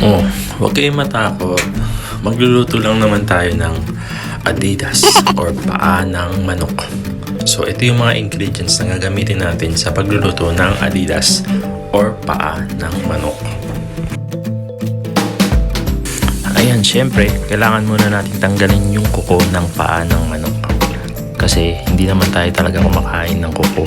Oh, huwag kayong matakot. Magluluto lang naman tayo ng adidas or paa ng manok. So, ito yung mga ingredients na gagamitin natin sa pagluluto ng adidas or paa ng manok. Ayan, syempre, kailangan muna natin tanggalin yung kuko ng paa ng manok. Kasi hindi naman tayo talaga kumakain ng kuko.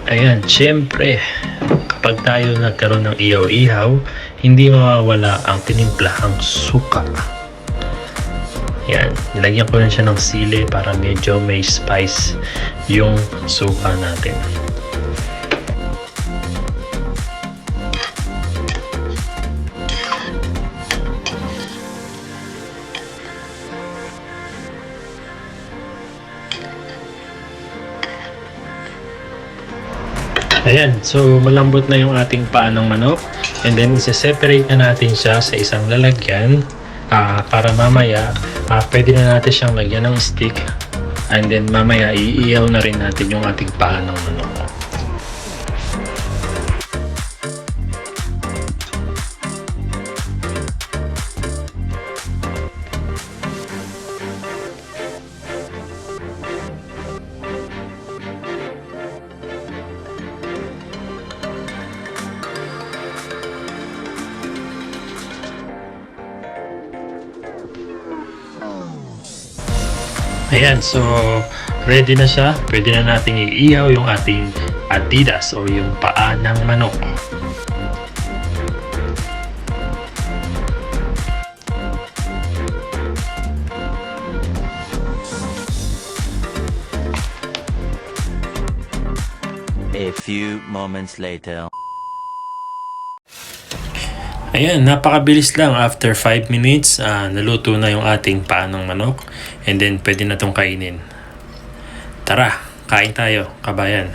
Ayan, syempre, kapag tayo nagkaroon ng ihaw-ihaw, hindi mawawala ang tinimplahang suka. Ayan, nilagyan ko na siya ng sili para medyo may spice yung suka natin. Ayan, so malambot na yung ating paa ng manok. And then, isa-separate na natin siya sa isang lalagyan para mamaya pwede na natin siyang lagyan ng stick. And then, mamaya iiyaw na rin natin yung ating paa ng manok. Ayan, so ready na siya. Pwede na nating iihaw yung ating adidas o yung paa ng manok. A few moments later. Ayan, napakabilis lang. After 5 minutes, naluto na yung ating paa ng manok. And then, pwede na itong kainin. Tara, kain tayo, kabayan.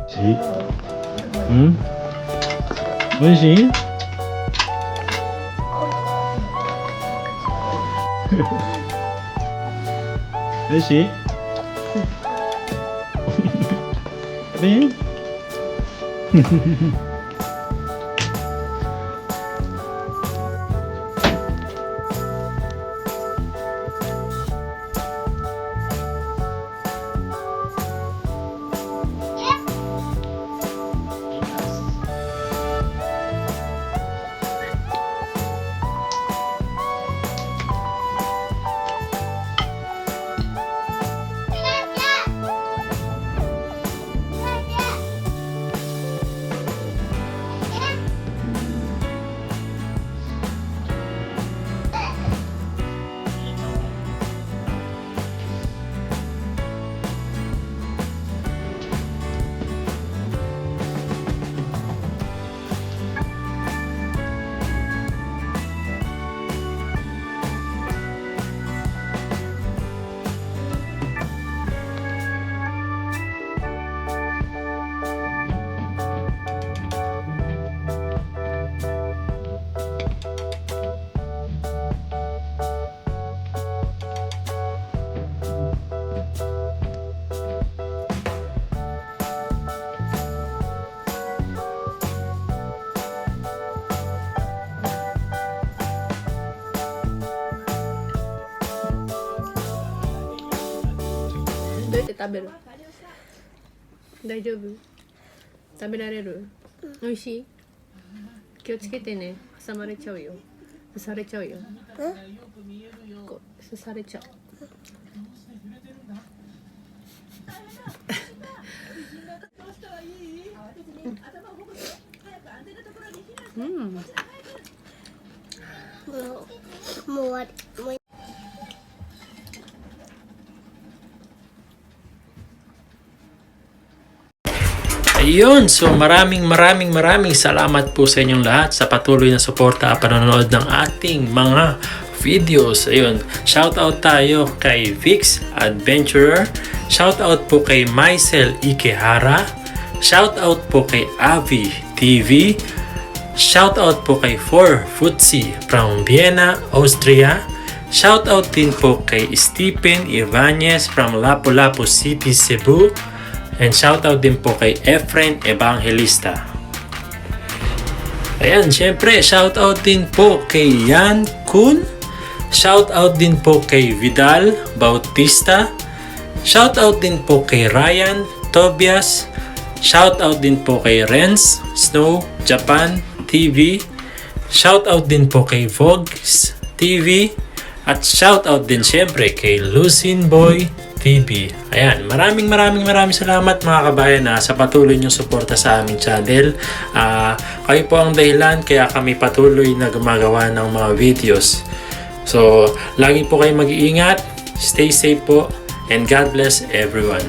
Si? Oishi? Oishi? Apa yan? って食べる大丈夫食べられる美味しい気をつけてね挟まれちゃうよ刺されちゃうよこう刺されちゃううんもう終わり。もう Ayun, so maraming salamat po sa inyong lahat sa patuloy na suporta at panonood ng ating mga videos. Ayun, shoutout tayo kay Vix Adventurer, shoutout po kay Maisel Ikehara, shoutout po kay Avi TV, shoutout po kay For Futsi from Vienna, Austria, shoutout din po kay Stephen Ibanez from Lapu-Lapu City, Cebu, and shoutout din po kay Efren Evangelista. Ayan, syempre, shoutout din po kay Yan Kun. Shoutout din po kay Vidal Bautista. Shoutout din po kay Ryan Tobias. Shoutout din po kay Renz Snow Japan TV. Shoutout din po kay Vogs TV. At shoutout din syempre kay Lucin Boy TV. Ayan, maraming salamat mga kabayan sa patuloy niyong suporta sa aming channel. Kayo po ang dahilan kaya kami patuloy na gumagawa ng mga videos. So, lagi po kayo mag-iingat, stay safe po, and God bless everyone.